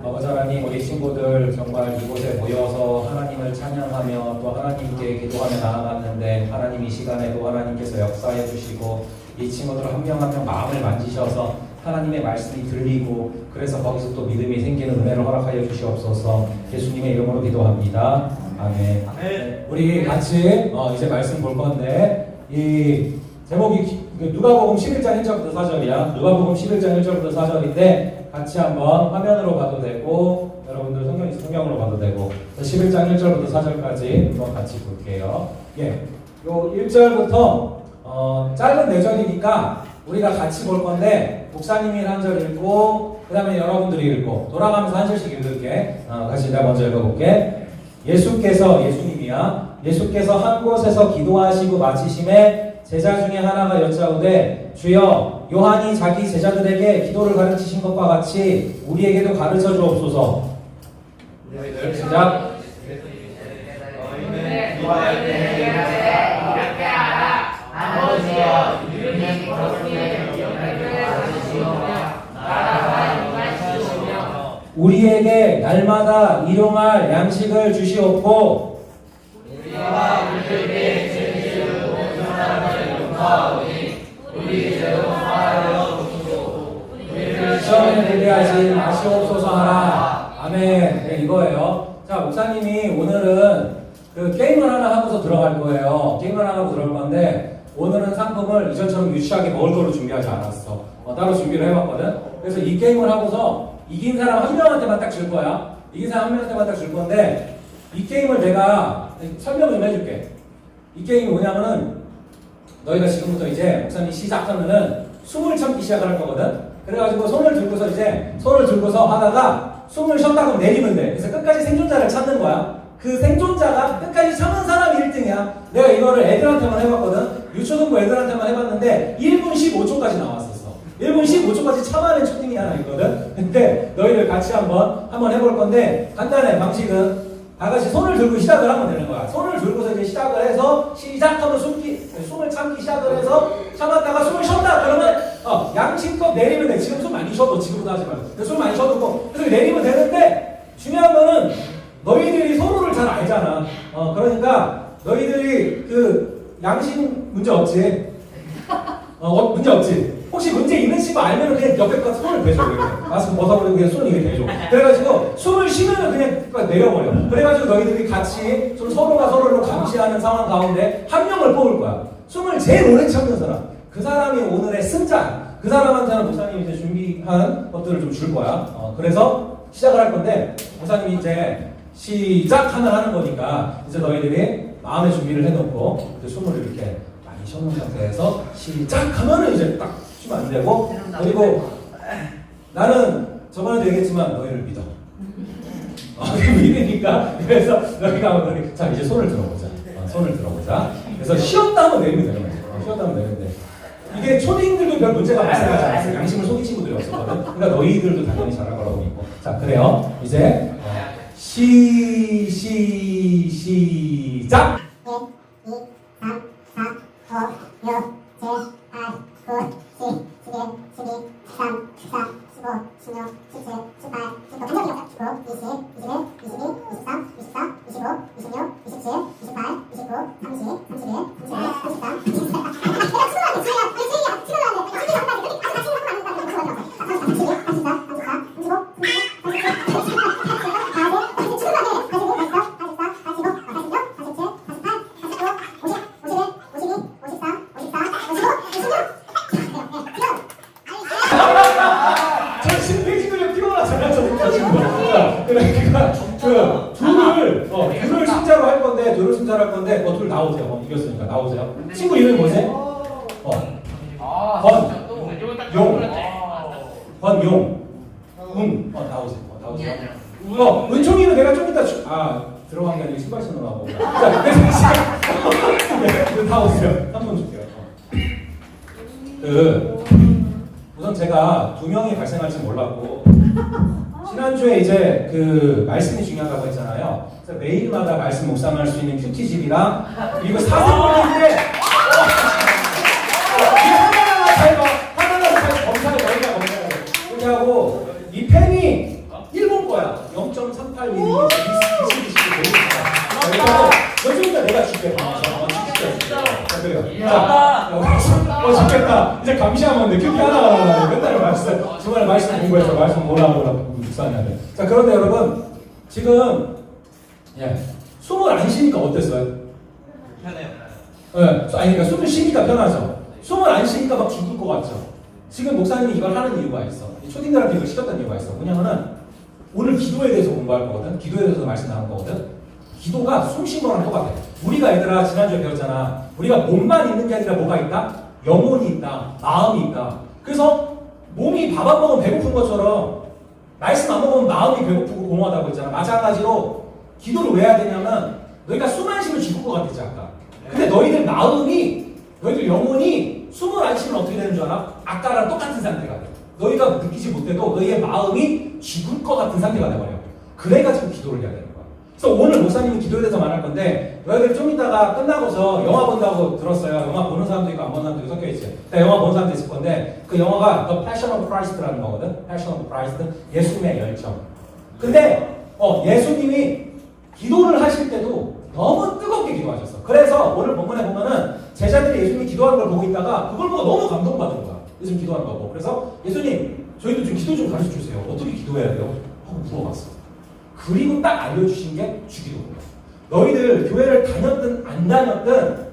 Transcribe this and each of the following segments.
아버지 하나님, 우리 친구들 정말 이곳에 모여서 하나님을 찬양하며 또 하나님께 기도하며 나아갔는데 하나님 이 시간에도 하나님께서 역사해 주시고 이 친구들 한 명 한 명 마음을 만지셔서 하나님의 말씀이 들리고 그래서 거기서 또 믿음이 생기는 은혜를 허락하여 주시옵소서. 예수님의 이름으로 기도합니다. 아멘. 우리 같이 이제 말씀 볼 건데 이 제목이 누가복음 11장 1절부터 4절이야. 누가복음 11장 1절부터 4절인데 같이 한번 화면으로 봐도 되고 여러분들 성경으로 봐도 되고 11장 1절부터 4절까지 한번 같이 볼게요. 예, 요 1절부터 짧은 내절이니까 우리가 같이 볼 건데 목사님이 한 절 읽고 그 다음에 여러분들이 읽고 돌아가면서 한 절씩 읽을게. 같이 내가 먼저 읽어볼게. 예수께서 한 곳에서 기도하시고 마치심에 제자 중에 하나가 여짜오되 주여 요한이 자기 제자들에게 기도를 가르치신 것과 같이 우리에게도 가르쳐 주옵소서. 시작. 너희는 기도할 때 이렇게 하라. 아버지여 이름이 거룩히 여기게 하시오며 나라가 임하시오며 우리에게 날마다 일용할 양식을 주시옵고 우리와 우리에게 죄를 온 사람을 용서하오니 우리 죄도 사하여 주시고 우리를 시험에 들게 하지 마시옵소서 하라. 아멘. 네, 이거예요. 자, 목사님이 오늘은 그 게임을 하나 하고서 들어갈 거예요. 게임을 하나 하고 들어갈 건데 오늘은 상품을 이전처럼 유치하게 먹을 걸로 준비하지 않았어. 따로 준비를 해봤거든. 그래서 이 게임을 하고서 이긴 사람 한 명한테만 딱 줄 거야. 이긴 사람 한 명한테만 딱 줄 건데 이 게임을 내가 설명 좀 해줄게. 이 게임이 뭐냐면은 너희가 지금부터 이제 목사님 시작하면은 숨을 참기 시작할 거거든. 그래가지고 손을 들고서 하다가 숨을 쉬었다가 내리면 돼. 그래서 끝까지 생존자를 찾는 거야. 그 생존자가 끝까지 참은 사람이 1등이야. 내가 이거를 애들한테만 해봤거든. 유초등부 애들한테만 해봤는데 1분 15초까지 나왔었어. 1분 15초까지 참아낸 초딩이 하나 있거든. 근데 너희들 같이 한번 해볼 건데 간단해. 방식은 다 같이 손을 들고 시작을 하면 되는 거야. 손을 들고서 이제 시작을 해서 시작하면 숨을 참기 시작을 해서 참았다가 숨을 쉬었다 그러면 양심껏 내리면 돼. 지금 숨 많이 쉬어도 지금부터 하지 말고 숨 많이 쉬어도 그래서 내리면 되는데 중요한 거는 너희들이 서로를 잘 알잖아. 그러니까 너희들이 그 양심 문제 없지? 문제 없지? 혹시 문제 있는 친구 알면은 그냥 옆에 가서 손을 대줘. 이렇게. 마스크 벗어버리고 그냥 손을 이렇게 대줘. 그래가지고 숨을 쉬면은 그냥 내려버려. 그래가지고 너희들이 같이 좀 서로가 서로를 감시하는 상황 가운데 한 명을 뽑을 거야. 숨을 제일 오래 참는 사람. 그 사람이 오늘의 승자. 그 사람한테는 목사님이 이제 준비한 것들을 좀 줄 거야. 그래서 시작을 할 건데 목사님이 이제 시작하면 하는 거니까 이제 너희들이 마음의 준비를 해놓고 이제 숨을 이렇게 많이 쉬는 상태에서 시작하면은 이제 딱 쉬면 안 되고 그리고 나는 저번에도 얘기했지만 너희를 믿어. 믿으니까 그래서 너희가 한번 자 이제 손을 들어보자. 손을 들어보자. 그래서 쉬었다 하면 내리면 되는 거지. 쉬었다 하면 되는데 이게 초딩들도 별 문제가 발생하지 않았어. 양심을 속인 친구들이 없었거든. 그러니까 너희들도 당연히 잘할 거라고 믿고. 자 그래요. 이제 시작! 1, 2, 3, 4, 5, 6, 7, 8, 9, 10, 11, 12, 13, 14, 15, 16, 17, 18, 19, 19, 20, 21, 22, 23, 24, 25, 26, 27, 28, 29, 30, 31, 32, 33, 둘을 숫자로 할 건데 둘 나오세요. 이겼으니까 나오세요. 친구 이름이 뭐세요? 권용. 나오세요. 은총이는 내가 좀 이따 들어간 게 아니고 신발 신으라고. 자, 그래서 나오세요. 한 번 줄게요. 우선 제가 2명이 발생할지 몰랐고 지난주에 이제 그 말씀이 중요하다고 했잖아요. 그래서 매일마다 말씀 묵상할 수 있는 큐티집이랑 그리고 사슴놀이인데 하나하나 잘 검사해 너희가 검사해. 그리고 이 펜이 일본 거야. 0.38mm 여기부터 내가 줄게. 그래요. 죽겠다. 이제 감시하면 돼. 큐티 하나 맨날 말씀 주말에 말씀 공부해서 말씀 뭐라고 묵상해야 자, 그런데 여러분 지금 숨을 안 쉬니까 어땠어요? 편해요. 아니 그러니까 숨을 쉬니까 편하죠. 숨을 안 쉬니까 막 죽을 것 같죠. 지금 목사님이 이걸 하는 이유가 있어. 초딩들한테 이걸 시켰던 이유가 있어. 뭐냐면은 오늘 기도에 대해서 공부할 거거든. 기도에 대해서 말씀 나눌 거거든. 기도가 숨 쉰 거랑 똑같아. 우리가 얘들아 지난주에 배웠잖아. 우리가 몸만 있는 게 아니라 뭐가 있다? 영혼이 있다. 마음이 있다. 그래서 몸이 밥 안 먹으면 배고픈 것처럼 말씀 안 먹으면 마음이 배고프고 공허하다고 했잖아. 마찬가지로 기도를 왜 해야 되냐면 너희가 숨 안 쉬면 죽을 것 같았지 아까. 근데 너희들 마음이 너희들 영혼이 숨을 안 쉬면 어떻게 되는 줄 알아? 아까랑 똑같은 상태가 돼. 너희가 느끼지 못해도 너희의 마음이 죽을 것 같은 상태가 돼버려. 그래가지고 기도를 해야 되는 거야. 그래서 오늘 목사님이 기도에 대해서 말할 건데 너희들 좀 이따가 끝나고서 영화 본다고 들었어요. 영화 보는 사람도 있고 안 보는 사람도 섞여있지. 영화 보는 사람도 있을 건데 그 영화가 The Passion of Christ라는 거거든. Passion of Christ, 예수님의 열정. 근데 예수님이 기도를 하실 때도 너무 뜨겁게 기도하셨어. 그래서 오늘 본문에 보면은 제자들이 예수님이 기도하는 걸 보고 있다가 그걸 보고 너무 감동받은 거야. 예수님 기도하는 거 보고. 그래서 예수님 저희도 좀 기도 좀 가르쳐 주세요. 어떻게 기도해야 돼요? 하고 물어봤어. 그리고 딱 알려주신 게 주기도문이야. 너희들 교회를 다녔든 안 다녔든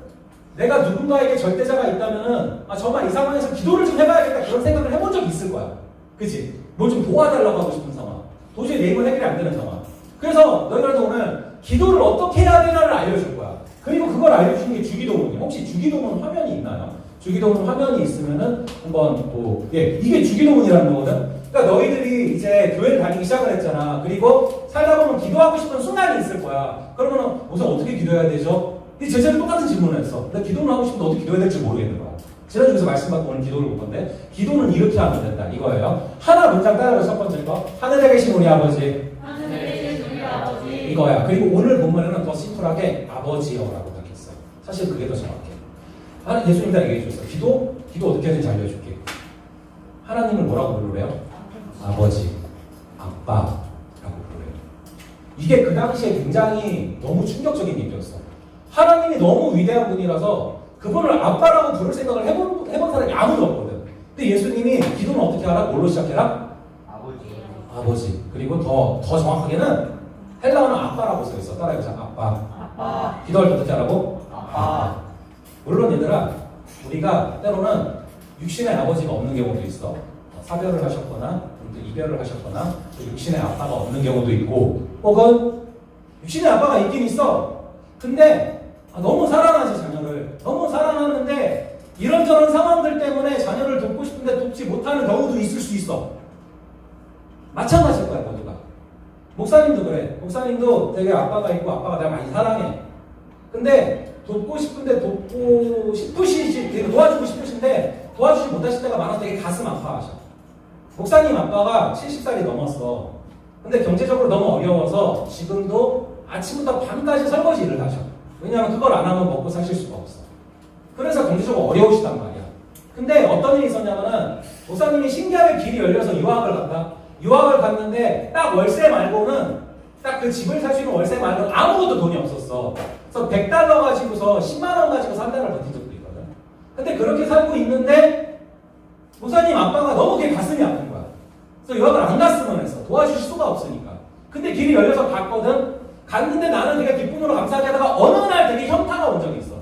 내가 누군가에게 절대자가 있다면은 정말 이 상황에서 기도를 좀 해봐야겠다 그런 생각을 해본 적이 있을 거야. 그치? 뭘 좀 도와달라고 하고 싶은 상황. 도저히 내 힘을 해결이 안 되는 상황. 그래서 너희들한테 오늘 기도를 어떻게 해야 되나를 알려줄 거야. 그리고 그걸 알려주는 게 주기도문이야. 혹시 주기도문 화면이 있나요? 주기도문 화면이 있으면은 한번 이게 주기도문이라는 거거든. 그러니까 너희들이 이제 교회를 다니기 시작을 했잖아. 그리고 살다 보면 기도하고 싶은 순간이 있을 거야. 그러면 우선 어떻게 기도해야 되죠? 이 제자들 똑같은 질문을 했어. 나 기도는 하고 싶은데 어떻게 기도해야 될지 모르겠는 거야. 지난주에서 말씀받고 오늘 기도를 볼 건데 기도는 이렇게 하면 된다. 이거예요. 하나 문장 따라서 첫 번째 거. 하늘에 계신 우리 아버지. 이거야. 그리고 오늘 본문에는 더 심플하게 아버지여라고 딱 했어요. 사실 그게 더 정확해. 예수님 다 얘기해 줬어. 기도 어떻게 하는지 알려줄게. 하나님을 뭐라고 부르래요? 아버지, 아빠라고 부르래요. 이게 그 당시에 굉장히 너무 충격적인 얘기였어. 하나님이 너무 위대한 분이라서 그분을 아빠라고 부를 생각을 해본 사람이 아무도 없거든. 근데 예수님이 기도는 어떻게 하라? 뭘로 시작해라? 아버지. 그리고 더 정확하게는 헬라어는 아빠라고 써있어. 따라해보자. 아빠. 기도할 때 어떻게 하라고? 아빠. 물론 얘들아, 우리가 때로는 육신의 아버지가 없는 경우도 있어. 사별을 하셨거나 이별을 하셨거나 육신의 아빠가 없는 경우도 있고 혹은 육신의 아빠가 있긴 있어. 근데 너무 사랑하지 자녀를. 너무 사랑하는데 이런저런 상황들 때문에 자녀를 돕고 싶은데 돕지 못하는 경우도 있을 수 있어. 마찬가지일 거야 모두가. 목사님도 그래. 목사님도 되게 아빠가 있고 아빠가 내가 많이 사랑해. 근데 돕고 싶은데 돕고 싶으시지, 되게 도와주고 싶으신데 도와주지 못하실 때가 많아서 되게 가슴 아파하셔. 목사님 아빠가 70살이 넘었어. 근데 경제적으로 너무 어려워서 지금도 아침부터 밤까지 설거지 일을 하셔. 왜냐하면 그걸 안 하면 먹고 사실 수가 없어. 그래서 경제적으로 어려우시단 말이야. 근데 어떤 일이 있었냐면은 목사님이 신기하게 길이 열려서 유학을 갔다. 유학을 갔는데 딱 월세 말고는 딱 그 집을 살 수 있는 월세 말고는 아무것도 돈이 없었어. 그래서 100달러 가지고서 10만원 가지고서 한 달을 버틴 적도 있거든. 근데 그렇게 살고 있는데 목사님 아빠가 너무 그게 가슴이 아픈 거야. 그래서 유학을 안 갔으면 했어. 도와주실 수가 없으니까. 근데 길이 열려서 갔거든. 갔는데 나는 되게 기쁨으로 감사하게 하다가 어느 날 되게 현타가 온 적이 있어.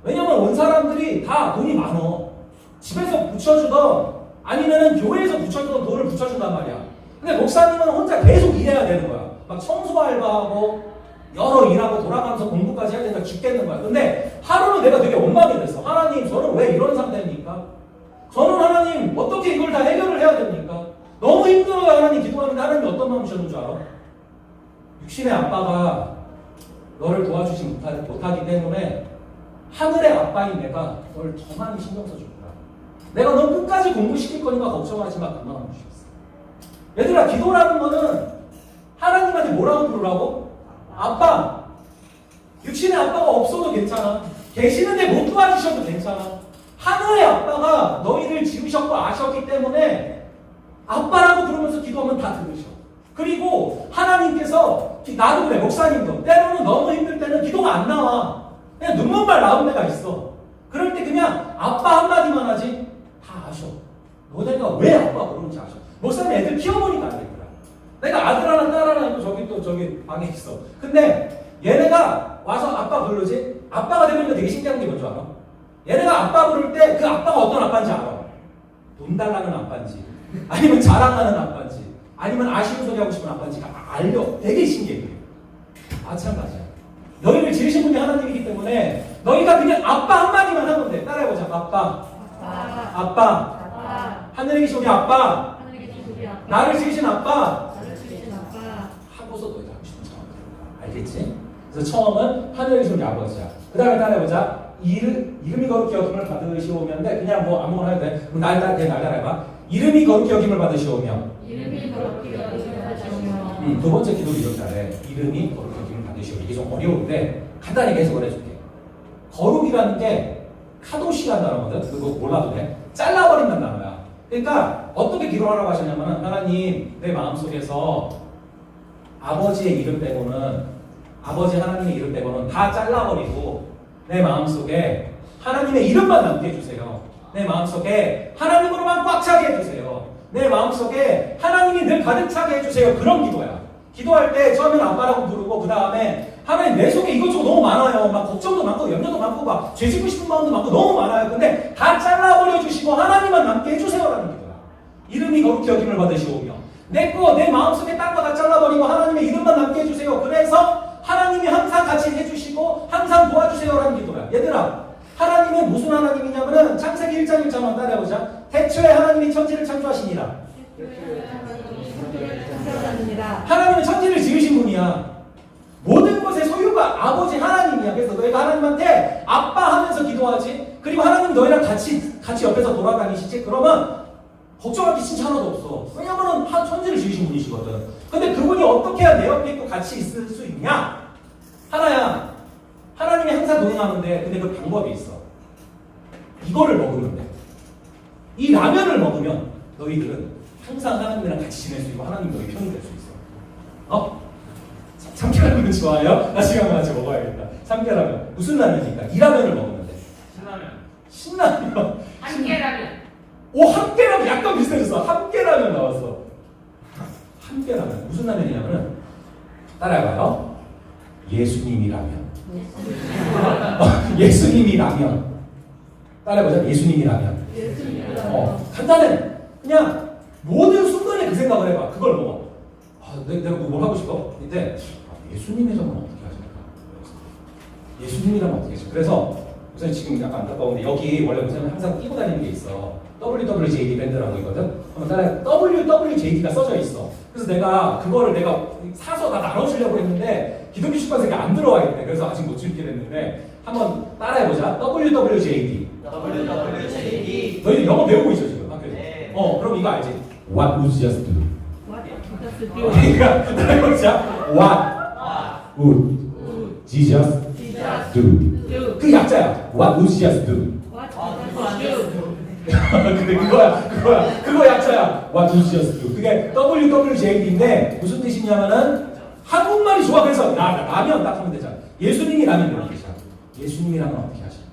왜냐면 온 사람들이 다 돈이 많어. 집에서 붙여주던 아니면은 교회에서 붙여주던 돈을 붙여준단 말이야. 근데 목사님은 혼자 계속 일해야 되는 거야. 막 청소 알바하고 여러 일하고 돌아가면서 공부까지 해야 되니까 죽겠는 거야. 근데 하루는 내가 되게 원망이 됐어. 하나님 저는 왜 이런 상태입니까? 저는 하나님 어떻게 이걸 다 해결을 해야 됩니까? 너무 힘들어요 하나님. 기도하는데 하나님이 어떤 마음이셨는 줄 알아? 육신의 아빠가 너를 도와주지 못하기 때문에 하늘의 아빠인 내가 너를 더 많이 신경 써줄 거야. 내가 너 끝까지 공부시킬 거니까 걱정하지 마. 그만 하고 싶었어. 얘들아 기도라는 거는 하나님한테 뭐라고 부르라고? 아빠. 육신의 아빠가 없어도 괜찮아. 계시는데 못 도와주셔도 괜찮아. 하늘의 아빠가 너희를 지으셨고 아셨기 때문에 아빠라고 부르면서 기도하면 다 들으셔. 그리고 목사님 애들 키워보니까 알겠더라. 내가 아들 하나 딸 하나 있고 저기 또 저기 방에 있어. 근데 얘네가 와서 아빠 부르지? 아빠가 되면 되게 신기한 게 뭔지 알아? 얘네가 아빠 부를 때 그 아빠가 어떤 아빠인지 알아. 돈 달라는 아빠인지 아니면 자랑하는 아빠인지 아니면 아쉬운 소리 하고 싶은 아빠인지가 알려. 되게 신기해. 마찬가지야. 너희를 지으신 분이 하나님이기 때문에 너희가 그냥 아빠 한마디만 하면 돼. 따라해보자. 아빠. 아빠. 하늘에 계신 우리 아빠. 나를 지으신 아빠. 하고서 너희가 하고 싶은 상황 들어가. 알겠지? 그래서 처음은 하늘에 계신 우리 아버지야. 그 다음에 따라해보자. 이름이 거룩히 여김을 받으시오면 돼. 그냥 뭐 아무거나 해도 돼. 그럼 날 따라해봐. 이름이 거룩히 여김을 받으시오며. 두 번째 기도를 이렇게 하래. 이름이 거룩히 여김을 받으시오. 이게 좀 어려운데 간단히 해석을 해줄게. 거룩이라는 게 카도시라는 단어거든. 그거 몰라도 돼. 잘라버린다는 단어야. 그러니까 어떻게 기도하라고 하셨냐면 하나님 내 마음속에서 아버지의 이름 빼고는 아버지 하나님의 이름 빼고는 다 잘라버리고 내 마음속에 하나님의 이름만 남게 해주세요. 내 마음속에 하나님으로만 꽉 차게 해주세요. 내 마음속에 하나님이 늘 가득 차게 해주세요. 그런 기도야. 기도할 때 처음에는 아빠라고 부르고 그 다음에 하나님 내 속에 이것저것 너무 많아요. 막 걱정도 많고 염려도 많고 막 죄짓고 싶은 마음도 많고 너무 많아요. 근데 다 잘라버려 주시고 하나님만 남게 해주세요라는 기도야. 이름이 거룩히 여김을 받으시오며 내 마음속에 딴 거 다 잘라버리고 하나님의 이름만 남게 해주세요. 그래서 하나님이 항상 같이 해주시고 항상 도와주세요라는 기도야. 얘들아, 하나님은 무슨 하나님이냐면은 창세기 1장 1장만 따라해보자. 태초에 하나님이 천지를 창조하시니라. 하나님은 천지를 지으신 분이야. 모든 것의 소유가 아버지 하나님이야. 그래서 너희가 하나님한테 아빠 하면서 기도하지. 그리고 하나님 너희랑 같이 옆에서 돌아다니시지. 그러면 걱정할 게 진짜 하나도 없어. 왜냐면은 천지를 지으신 분이시거든. 근데 그분이 어떻게 해야 내 옆에 있고 같이 있을 수 있냐? 하나야. 하나님이 항상 동행하는데 근데 그 방법이 있어. 이거를 먹으면 돼. 이 라면을 먹으면 너희들은 항상 하나님이랑 같이 지낼 수 있고 하나님 너희 편이 될 수 있어. 참깨라면 좋아요? 나 시간 같이 먹어야겠다. 참깨라면. 무슨 라면입니까? 이 라면을 먹으면 돼. 신라면. 한계라면. 오, 함께라면 약간 비슷해졌어. 함께라면 나왔어. 함께라면 무슨 라면이냐면은 따라해봐요. 예수님이 라면. 예수님이 라면. 따라해보자. 예수님이 라면. 간단해. 그냥 모든 순간에 그 생각을 해봐. 그걸 먹어. 내가 뭘 하고 싶어? 근데 예수님이라면 어떻게 하실까? 예수님이라면 어떻게 하실까? 그래서 우선 지금 약간 안타까운데 여기 원래 우선 항상 끼고 다니는 게 있어. WWJD 밴드라고 있거든. 한번 따라해. WWJD가 써져 있어. 그래서 내가 그거를 사서 다 나눠주려고 했는데 기독교 출판사에 안 들어와 있대. 그래서 아직 못 줄게 됐는데 한번 따라해보자. WWJD. 너희들 영어 배우고 있어 지금 학교에서. 네. 그럼 이거 알지? What would Jesus do? 그러니까 따라해보자. What would Jesus do? 그 약자야. What would Jesus do? 근데 그거 약자야. What would Jesus do? 그게 WWJD인데 무슨 뜻이냐면은 한국말이 좋아. 그래서 라면 딱 하면 되잖아. 예수님이 라면이라는 뜻이야. 예수님이라면 어떻게 하실까?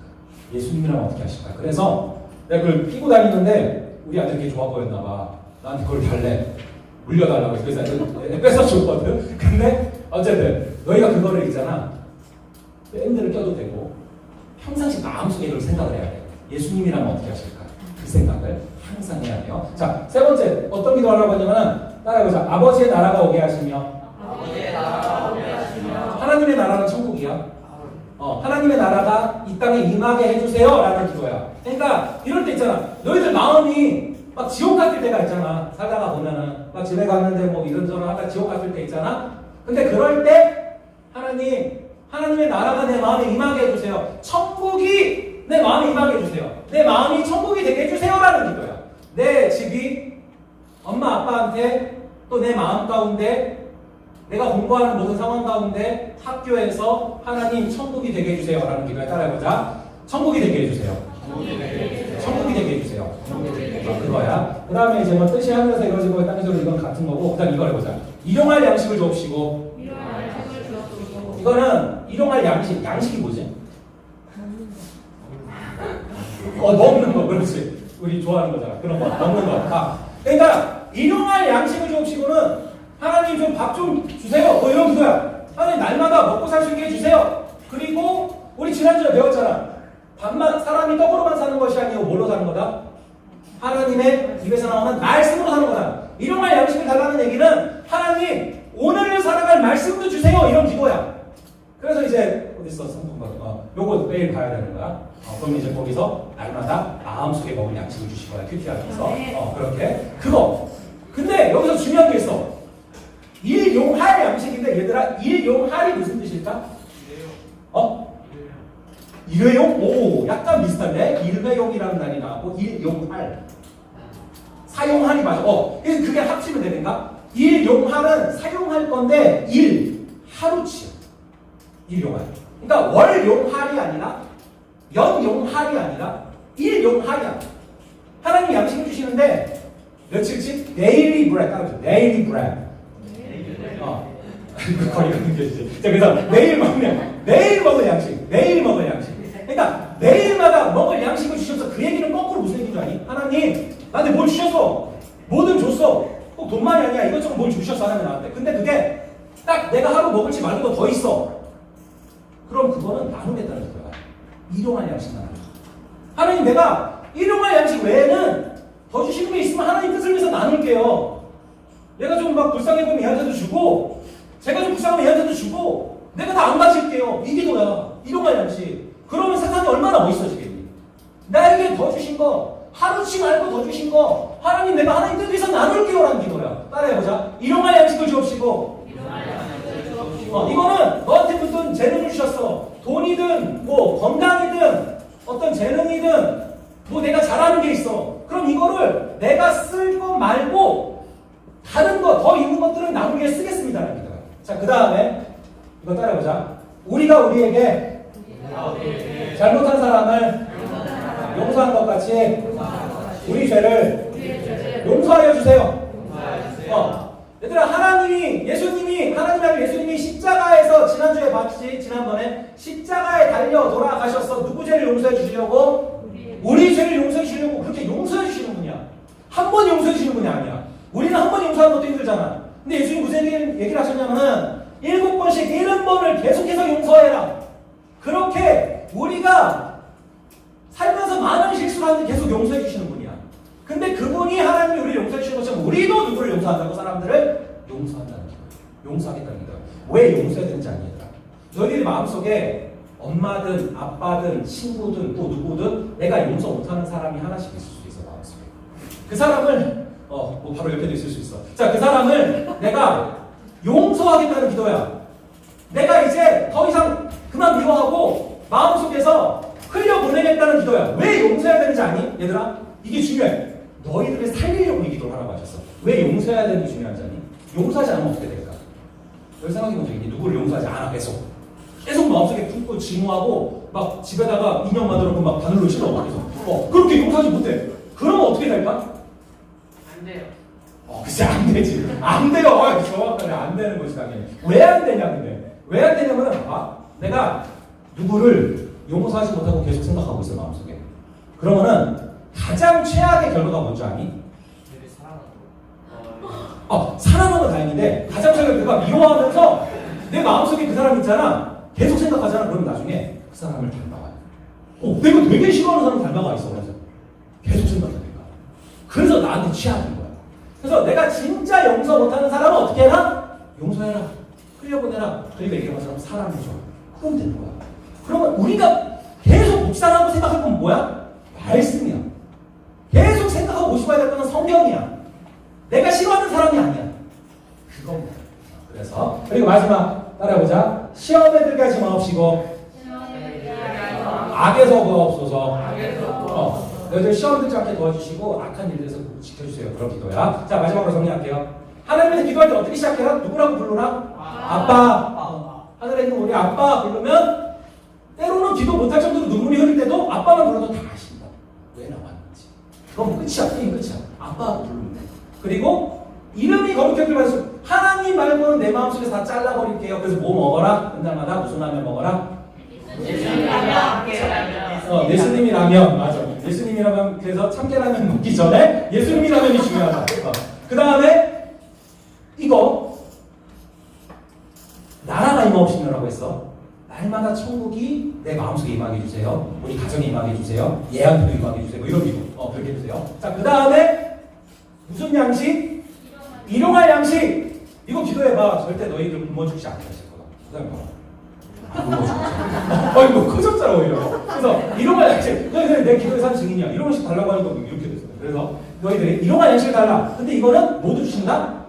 예수님이라면 어떻게 하실까? 그래서 내가 그걸 끼고 다니는데 우리 아들이 되게 좋아 보였나 봐. 나한테 그걸 달래. 물려달라고 해서 그래서 뺏어줬거든. 근데 어쨌든 너희가 그거를 있잖아. 밴드를 껴도 되고 평상시 마음속에 이걸 생각을 해야 돼. 예수님이라면 어떻게 하실까? 그 생각을 항상 해야 돼요. 자, 세 번째 어떤 기도하려고 하냐면은 따라해보자. 아버지의 나라가 오게 하시며. 하나님의 나라는 천국이야. 하나님의 나라가 이 땅에 임하게 해주세요 라는 기도야. 그러니까 이럴 때 있잖아. 너희들 마음이 막 지옥 같을 때가 있잖아. 살다가 보면은 막 집에 갔는데 뭐 이런저런 하다 지옥 같을 때 있잖아. 근데 그럴 때 하나님의 나라가 내 마음에 임하게 해주세요. 천국이 내 마음에 임하게 해주세요. 내 마음이 천국이 되게 해주세요라는 기도야. 내 집이 엄마 아빠한테 또 내 마음 가운데 내가 공부하는 모든 상황 가운데 학교에서 하나님 천국이 되게 해주세요 라는 기도에 따라해보자. 천국이 되게 해주세요. 천국이 되게 해주세요. 그거야. 그 다음에 이제 뭐 뜻이 하늘에서 이루어지고 땅에서 이건 같은 거고. 그 다음 이걸 해보자. 일용할 양식을 주옵시고. 이거는 일용할 양식이 뭐지? 먹는 거. 그렇지. 우리 좋아하는 거잖아. 그런 거 먹는 거. 그러니까 일용할 양식을 주옵시고는 하나님 좀 밥 좀 주세요. 뭐 이런 기도야. 하나님 날마다 먹고 살 수 있게 해주세요. 그리고 우리 지난주에 배웠잖아. 밥만 사람이 떡으로만 사는 것이 아니고 뭘로 사는 거다? 하나님의 입에서 나오는 말씀으로 사는 거다. 일용할 양식을 달라는 얘기는 하나님 오늘을 살아갈 말씀도 주세요. 이런 기도야. 그래서 이제 어딨어 성경과 요거 매일 봐야 되는 거야. 그럼 이제 거기서 날마다 마음속에 먹을 양식을 주실 거야. 큐티하면서 그렇게 그거. 근데 여기서 중요한 게 있어. 일용할 양식인데 얘들아 일용할이 무슨 뜻일까? 일회용? 오 약간 비슷한데 일회용이라는 말이 나왔고 일용할 사용할이 맞아. 그래서 그게 합치면 되는가? 일용할은 사용할 건데 일 하루치야. 일용할. 그러니까 월용할이 아니라 연용할이 아니라 일용할이야. 하나님 양식을 주시는데 며칠씩 daily bread 따라서 daily bread. 거리가 느껴지지. 자, 그래서 매일 먹을 양식, 매일 먹을 양식. 그러니까 매일마다 먹을 양식을 주셔서 그 얘기는 거꾸로 무슨 얘기인 줄 아니? 하나님 나한테 뭘 주셔서 뭐든 줬어. 꼭 돈만이 아니야. 이것저것 뭘 주셨어 하나님 나한테. 근데 그게 딱 내가 하루 먹을지 말고 더 있어. 그럼 그거는 나누겠다는 거야. 일용할 양식 나누. 하나님 내가 일용할 양식 외에는 더 주시는 게 있으면 하나님 뜻을 위해서 나눌게요. 내가 좀 막 불쌍해 보면 얘한테도 주고 제가 좀 불쌍하면 얘한테도 주고 내가 다 안 가질게요. 이 기도야. 일용할 양식. 그러면 세상이 얼마나 멋있어지겠니? 나에게 더 주신 거 하루치 말고 더 주신 거 하나님 내가 하나님 뜻 위해서 나눌게요 라는 기도야. 따라해보자. 일용할 양식을 주옵시고 이거는 너한테 무슨 재능을 주셨어. 돈이든 뭐 건강이든 어떤 재능이든 뭐 내가 잘하는 게 있어. 그럼 이거를 내가 쓸 거 말고 다른 거 더 있는 것들은 나누게 쓰겠습니다 라는 기도야. 자, 그 다음에 이거 따라해보자. 우리가 우리에게 잘못한 사람을 용서한 것 같이 우리 죄를 용서하여 주세요. 얘들아 하나님이 아니라 예수님이 십자가에서 지난주에 봤지 지난번에 십자가에 달려 돌아가셔서 누구 죄를 용서해 주시려고? 우리 죄를 용서해 주시려고 그렇게 용서해 주시는 분이야. 한 번 용서해 주시는 분이 아니야. 우리는 한 번 용서하는 것도 힘들잖아. 근데 예수님 무슨 얘기를 하셨냐면은 7번씩 70번을 계속해서 용서해라. 그렇게 우리가 살면서 많은 실수를 하는데 계속 용서해 주시는 분이야. 근데 그분이 하나님이 우리를 용서해 주시는 것처럼 우리도 누구를 용서한다고? 사람들을 용서한다는 거야. 용서하겠다는 거야. 왜 용서해야 되는지 아니더라. 너희들이 마음속에 엄마든 아빠든 친구든 또 누구든 내가 용서 못하는 사람이 하나씩 있을 수 있어. 마음속에. 그 사람을 뭐 바로 옆에도 있을 수 있어. 자, 그 사람을 내가 용서하겠다는 기도야. 내가 이제 더 이상 그만 미워하고 마음속에서 흘려보내겠다는 기도야. 왜 용서해야 되는지 아니? 얘들아 이게 중요해. 너희들을 살리려고 이 기도를 하라고 하셨어. 왜 용서해야 되는 게 중요한지 아니? 용서하지 않으면 어떻게 될까? 여기 생각해본 적 있니? 누구를 용서하지 않아 계속 마음속에 품고 증오하고 막 집에다가 인형 만들어놓고 막 바늘로 찔러 계속 그렇게 용서하지 못해. 그러면 어떻게 될까? 안 돼요. 글쎄 안 되지. 안 돼요. 정확하게 안 되는 것이 당연히. 왜 안 되냐 근데. 왜 안 되냐면 내가 누구를 용서하지 못하고 계속 생각하고 있어 마음속에. 그러면은 가장 최악의 결과가 뭔지 아니? 사랑하는 건 다행인데 가장 최악의 결과가 미워하면서 내 마음속에 그 사람 있잖아. 계속 생각하잖아. 그러면 나중에 그 사람을 닮아가요. 내가 되게 싫어하는 사람 닮아가 있어. 그래서 계속 생각하니까. 그래서 나한테 취약인 거야. 그래서 내가 진짜 용서 못하는 사람은 어떻게 해라? 용서해라. 흘려보내라. 그리고 얘기한 것처럼 사랑해줘. 그럼 되는 거야. 그러면 우리가 계속 묵상하고 생각할 건 뭐야? 말씀이야. 계속 생각하고 모시고야 될 거는 성경이야. 내가 싫어하는 사람이 아니야. 그건 뭐야. 그래서 그리고 마지막 따라해보자. 시험에 들게 하지 마옵시고 악에서 구하옵소서. 너희들 시험 들지 않게 도와주시고 악한 일들에서 지켜주세요. 그런 기도야. 자, 마지막으로 정리할게요. 하나님한테 기도할 때 어떻게 시작해라? 누구라고 부르라? 아빠. 하늘에 있는 우리 아빠 부르면 때로는 기도 못할 정도로 눈물이 흐를 때도 아빠만 불러도 다 아신다. 왜 나왔는지. 그럼 끝이야. 게임 끝이야. 아빠 부르면 돼. 그리고 이름이 거룩하길 받으시고 하나님 말고는 내 마음속에서 다 잘라버릴게요. 그래서 뭐 먹어라? 그날마다 무슨 라면 먹어라? 예수님이라면 맞아. 예수님이라면 그래서 참깨라면 먹기 전에 예수님이라면이 중요하다. 그 다음에 이거 나라가 임하옵시며라고 했어. 날마다 천국이 내 마음속에 임하게 해주세요. 우리 가정에 임하게 해주세요. 예언도 임하게 해주세요. 뭐 이런 기도. 그렇게 해주세요. 자, 그 다음에 무슨 양식? 일용할 양식. 이거 기도해봐. 절대 너희들 굶어 죽지 않게 하실 거다. 그 다음에 굶어 죽지. 이거 커졌잖아 오히려. 그래서 일용할 양식. 너희들 내 기도에 산 증인이야. 일용할 양식 달라고 하니까 이렇게 됐어. 그래서 너희들이 일용할 양식을 달라. 근데 이거는 모두 주신다?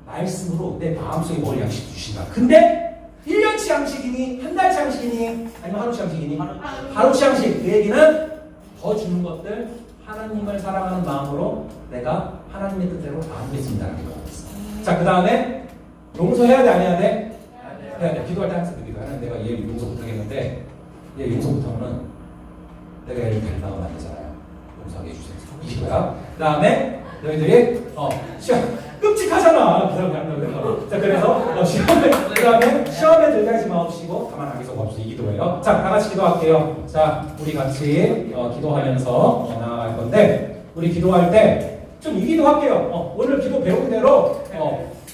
말씀으로 내 마음속에 머리 양식 주신다. 근데 1년치 양식이니 한 달치 양식이니 아니면 하루치 양식이니 하루치 양식. 그 얘기는 더 주는 것들 하나님을 사랑하는 마음으로 내가 하나님의 뜻대로 나누겠습니다라는 거 있어. 자, 그 다음에 용서해야 돼, 안 해야 돼? 해야 돼. 기도할 때 항상 기도해. 하나님, 내가 얘 용서 못하겠는데 얘 용서 못하면은 내가 얘를 달라고 안 되잖아요. 용서하게 해주세요. 이거야. 그 다음에 너희들이 시험 끔찍하잖아. 그 사람이 한다고 해서. 자, 그래서 시험에 그 다음에 시험에 들지 마옵시고 다만 악에서 옵시고 이 기도예요. 자, 다 같이 기도할게요. 자, 우리 같이 기도하면서 나아갈 건데 우리 기도할 때 좀 이 기도 할게요. 오늘 기도 배운 대로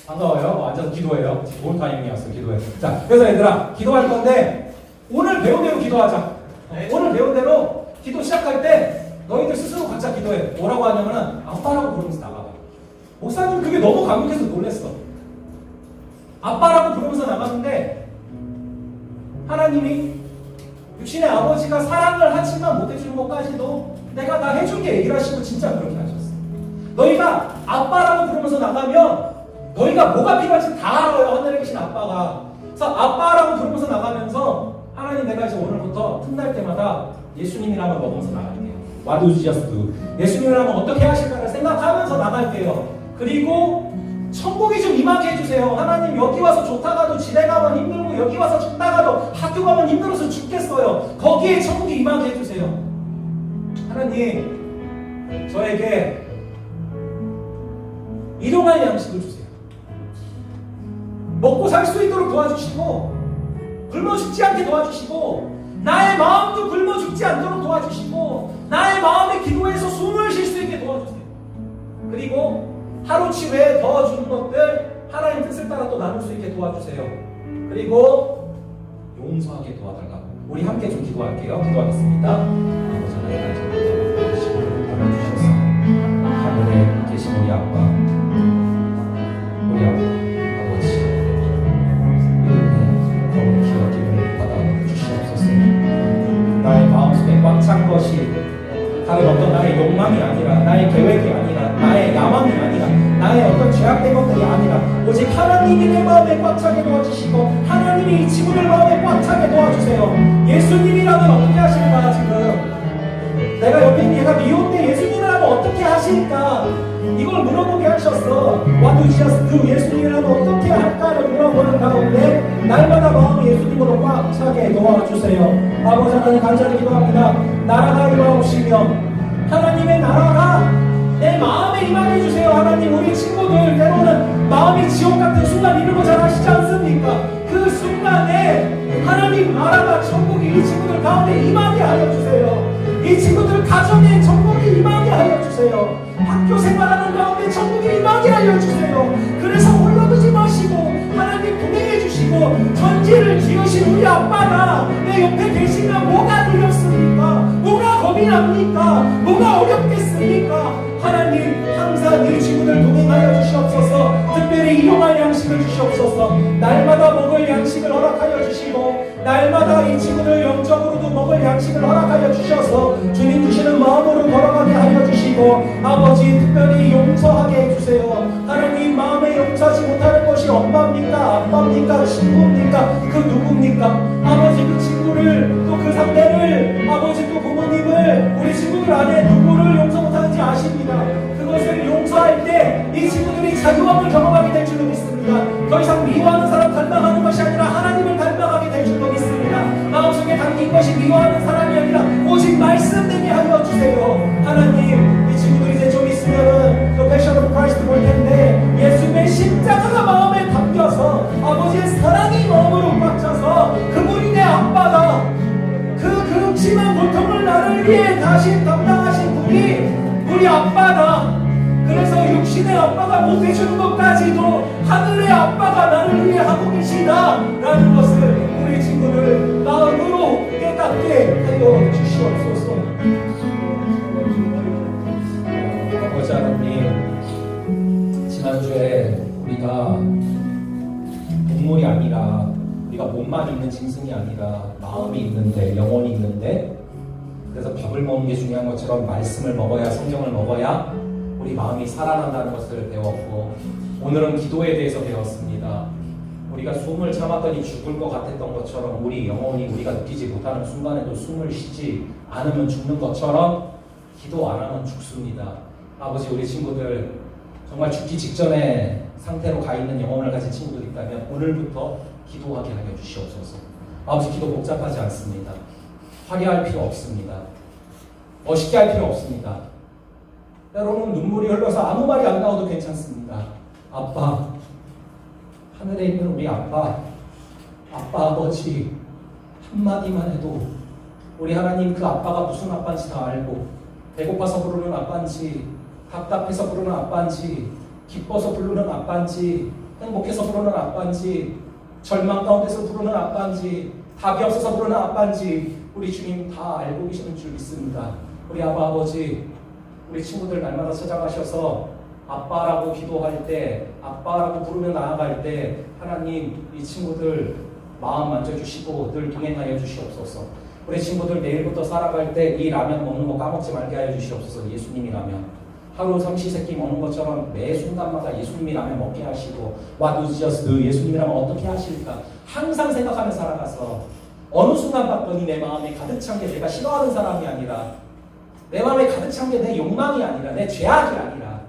반가워요. 앉아서 기도해요. 좋은 타이밍이었어. 기도해. 자, 그래서 얘들아 기도할 건데 오늘 배운 대로 기도하자. 오늘 배운 대로 기도 시작할 때 너희들 스스로 각자 기도해. 뭐라고 하냐면은 아빠라고 부르면서 나가봐. 목사님 그게 너무 감격해서 놀랬어. 아빠라고 부르면서 나갔는데 하나님이 육신의 아버지가 사랑을 하지만 못해주는 것까지도 내가 다 해줄게 얘기를 하시고 진짜 그렇게 하셨어. 너희가 아빠라고 부르면서 나가면 너희가 뭐가 필요할지 다 알아요. 하늘에 계신 아빠가. 그래서 아빠라고 부르면서 나가면서 하나님 내가 이제 오늘부터 틈날 때마다 예수님이라면 먹으면서 나갈게요. What do Jesus do? 예수님이라면 어떻게 하실까를 생각하면서 나갈게요. 그리고 천국이 좀 임하게 해주세요. 하나님 여기 와서 좋다가도 집에 가면 힘들고 여기 와서 죽다가도 학교 가면 힘들어서 죽겠어요. 거기에 천국이 임하게 해주세요. 하나님 저에게 일용할 양식을 주세요. 먹고 살 수 있도록 도와주시고 굶어 죽지 않게 도와주시고 나의 마음도 굶어 죽지 않도록 도와주시고 나의 마음의 기도에서 숨을 쉴 수 있게 도와주세요. 그리고 하루치 외에 더 주는 것들 하나님 뜻을 따라 또 나눌 수 있게 도와주세요. 그리고 용서하게 도와달라고. 우리 함께 좀 기도할게요. 기도하겠습니다. 아버지 하나님 주셔서 하늘에 계신 우리 아빠, 우리 아버지 이름에 거룩 기억을 받아 주시옵소서. 나의 마음속에 꽉 찬 것이 다른 어떤 나의 욕망이 아니라 나의 계획이 아니라 나의 야망이 아니라 나의 어떤 죄악된 것들이 아니라 오직 하나님이 내 마음에 꽉 차게 도와주시고 하나님이 이 친구들 마음에 꽉 차게 도와주세요. 예수님이라면 어떻게 하실까? 지금 내가 옆에 있는 얘가 미혼데 예수님이라면 어떻게 하실까? 이걸 물어보게 하셨어. What do Jesus do? 예수님이라면 어떻게 할까를 물어보는 가운데 날마다 마음이 예수님으로 꽉 차게 도와주세요. 아버지 하나님 간절히 기도합니다. 나라가 임하옵시며 하나님의 나라가 내 마음에 임하게 해주세요. 하나님 우리 친구들 때로는 마음이 지옥 같은 순간 이런 거 잘 아시지 않습니까? 그 순간에 하나님 나라가 천국이 이 친구들 가운데 임하게 하여 주세요. 이 친구들 가정에 천국이 임하게 하여 주세요. 학교 생활하는 가운데 천국이 임하게 하여 주세요. 그래서 홀로두지 마시고 하나님 동행해 주시고 전지를 지으신 우리 아빠가 내 옆에 계시면 뭐가 두렵습니까? 뭐가 겁이 납니까? 뭐가 어렵겠습니까? 하나님 항상 이 친구들 동행하여 주시옵소서. 특별히 일용할 양식을 주시옵소서. 날마다 먹을 양식을 허락하여 주시고 날마다 이 친구들 영적으로도 먹을 양식을 허락하여 주셔서 주님 주시는 마음으로 걸어가게 하여 주시고 아버지 특별히 용서하게 해주세요. 하나님 마음에 용서하지 못하는 것이 엄마입니까? 아빠입니까? 친구입니까? 그 누구입니까? 아버지 그 친구를 또 그 상대를 아버지 또 부모님을 우리 친구들 안에 누구를 용서 못하는지 아십니다. 그것을 용서할 때 이 친구들이 자유함을 경험하게 될 줄로 믿습니다. 더 이상 미워하는 사람 닮아가는 것이 아니라 하나님을 닮아가게 될 줄로 믿습니다. 마음속에 담긴 것이 미워하는 사람이 아니라 오직 말씀되게 하여 주세요. 하나님 이 친구들이 이제 좀 있으면은 또 패션 오브 크라이스트 볼 텐데 예수님의 십자가가 마음에 담겨서 아버지의 사랑이 마음으로 꽉 차서 그분이 내 아빠다. 그 극심한 고통을 나를 위해 다시 담당하신 분이 우리 아빠다. 그래서 육신의 못해주는 것까지도 하늘의 아빠가 나를 위해 하고 계시다라는 것을 우리 친구들 마음으로 깨닫게 하여 주시옵소서. 아버지 하나님, 지난주에 우리가 동물이 아니라 우리가 몸만 있는 짐승이 아니라 마음이 있는데, 영혼이 있는데, 그래서 밥을 먹는 게 중요한 것처럼 말씀을 먹어야, 성경을 먹어야 우리 마음이 살아난다는 것을 배웠고, 오늘은 기도에 대해서 배웠습니다. 우리가 숨을 참았더니 죽을 것 같았던 것처럼 우리 영혼이 우리가 느끼지 못하는 순간에도 숨을 쉬지 않으면 죽는 것처럼 기도 안 하면 죽습니다. 아버지, 우리 친구들 정말 죽기 직전에 상태로 가 있는 영혼을 가진 친구들 있다면 오늘부터 기도하게 하여 주시옵소서. 아버지, 기도 복잡하지 않습니다. 화려할 필요 없습니다. 멋있게 할 필요 없습니다. 때로는 눈물이 흘러서 아무 말이 안 나와도 괜찮습니다. 아빠, 하늘에 있는 우리 아빠, 아버지 한마디만 해도 우리 하나님, 그 아빠가 무슨 아빠인지 다 알고, 배고파서 부르는 아빠인지, 답답해서 부르는 아빠인지, 기뻐서 부르는 아빠인지, 행복해서 부르는 아빠인지, 절망 가운데서 부르는 아빠인지, 답이 없어서 부르는 아빠인지 우리 주님 다 알고 계시는 줄 믿습니다. 우리 아버지, 우리 친구들 날마다 찾아가셔서 아빠라고 기도할 때, 아빠라고 부르며 나아갈 때 하나님, 이 친구들 마음 만져주시고 늘 동행하여 주시옵소서. 우리 친구들 내일부터 살아갈 때 이 라면 먹는 거 까먹지 말게 하여 주시옵소서. 예수님이 라면 하루 삼시세끼 먹는 것처럼 매 순간마다 예수님이 라면 먹게 하시고, What would just do? 예수님이라면 어떻게 하실까 항상 생각하며 살아가서 어느 순간 봤더니 내 마음에 가득 찬 게 내가 싫어하는 사람이 아니라, 내 마음에 가득 찬 게 내 욕망이 아니라, 내 죄악이 아니라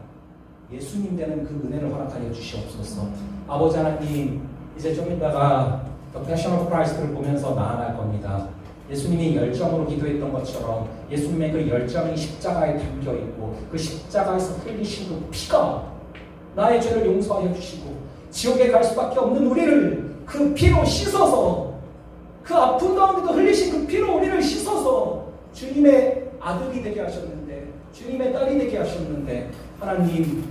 예수님 되는 그 은혜를 허락하여 주시옵소서. 아버지 하나님, 이제 좀 이따가 The Passion of Christ를 보면서 나아갈 겁니다. 예수님이 열정으로 기도했던 것처럼 예수님의 그 열정이 십자가에 담겨 있고, 그 십자가에서 흘리신 그 피가 나의 죄를 용서하여 주시고 지옥에 갈 수밖에 없는 우리를 그 피로 씻어서, 그 아픈 가운데도 흘리신 그 피로 우리를 씻어서 주님의 아들이 되게 하셨는데, 주님의 딸이 되게 하셨는데, 하나님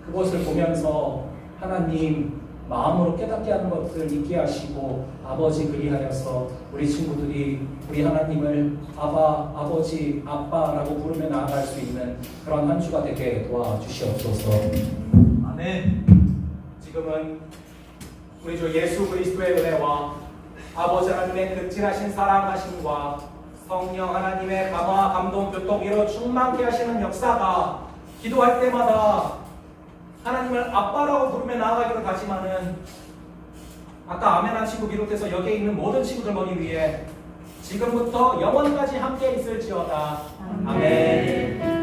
그것을 보면서 하나님 마음으로 깨닫게 하는 것들을 잊게 하시고, 아버지 그리하여서 우리 친구들이 우리 하나님을 아바, 아버지, 아빠라고 부르며 나아갈 수 있는 그런 한 주가 되게 도와주시옵소서. 아멘. 지금은 우리 주 예수 그리스도의 은혜와 아버지 하나님의 극진하신 사랑하심과 성령 하나님의 감화, 감동, 교통, 위로 충만케 하시는 역사가 기도할 때마다 하나님을 아빠라고 부르며 나아가기로 다짐하는 아까 아멘한 친구 비롯해서 여기에 있는 모든 친구들 머리 위에 지금부터 영원까지 함께 있을지어다. 아멘.